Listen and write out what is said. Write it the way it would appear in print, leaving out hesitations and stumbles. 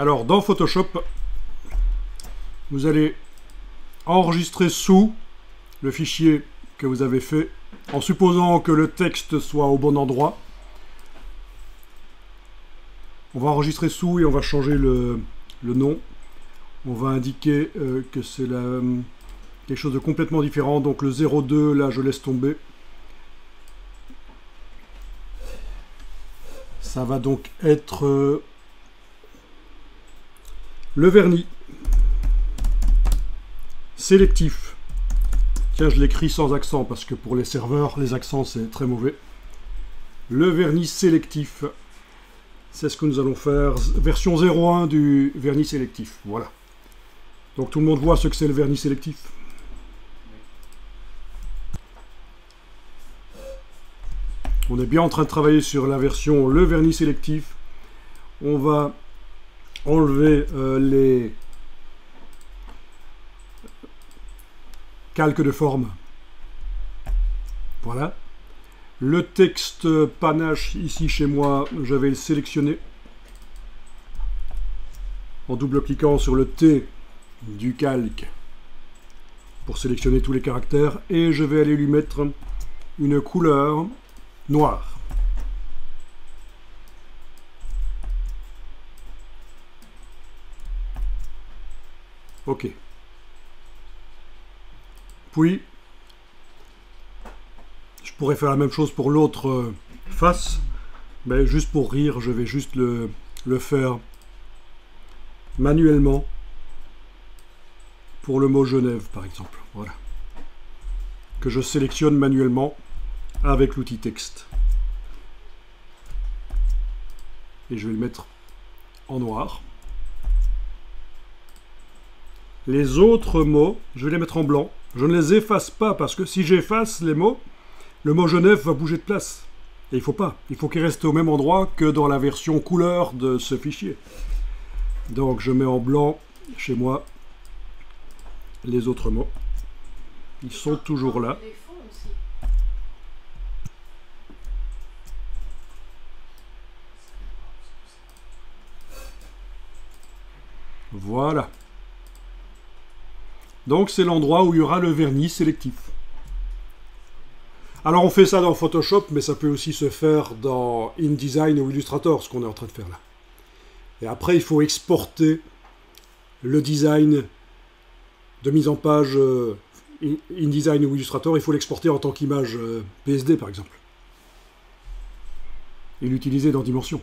Alors, dans Photoshop, vous allez enregistrer sous le fichier que vous avez fait, en supposant que le texte soit au bon endroit. On va enregistrer sous et on va changer le nom. On va indiquer que c'est quelque chose de complètement différent. Donc le 02, là, je laisse tomber. Ça va donc être le vernis sélectif. Tiens, je l'écris sans accent parce que pour les serveurs, les accents c'est très mauvais. Le vernis sélectif, c'est ce que nous allons faire. Version 01 du vernis sélectif. Voilà. Donc tout le monde voit ce que c'est le vernis sélectif. On est bien en train de travailler sur la version le vernis sélectif. On va enlever les calques de forme. Voilà. Le texte panache ici chez moi, je vais le sélectionner en double-cliquant sur le T du calque pour sélectionner tous les caractères et je vais aller lui mettre une couleur noire. Ok. Puis, je pourrais faire la même chose pour l'autre face, mais juste pour rire, je vais juste le faire manuellement pour le mot Genève, par exemple. Voilà. Que je sélectionne manuellement avec l'outil texte. Et je vais le mettre en noir. Les autres mots, je vais les mettre en blanc. Je ne les efface pas parce que si j'efface les mots, le mot Genève va bouger de place. Et il faut pas. Il faut qu'il reste au même endroit que dans la version couleur de ce fichier. Donc je mets en blanc chez moi les autres mots. Ils sont toujours là. Voilà. Donc c'est l'endroit où il y aura le vernis sélectif. Alors on fait ça dans Photoshop, mais ça peut aussi se faire dans InDesign ou Illustrator, ce qu'on est en train de faire là. Et après il faut exporter le design de mise en page InDesign ou Illustrator, il faut l'exporter en tant qu'image PSD par exemple. Et l'utiliser dans Dimension.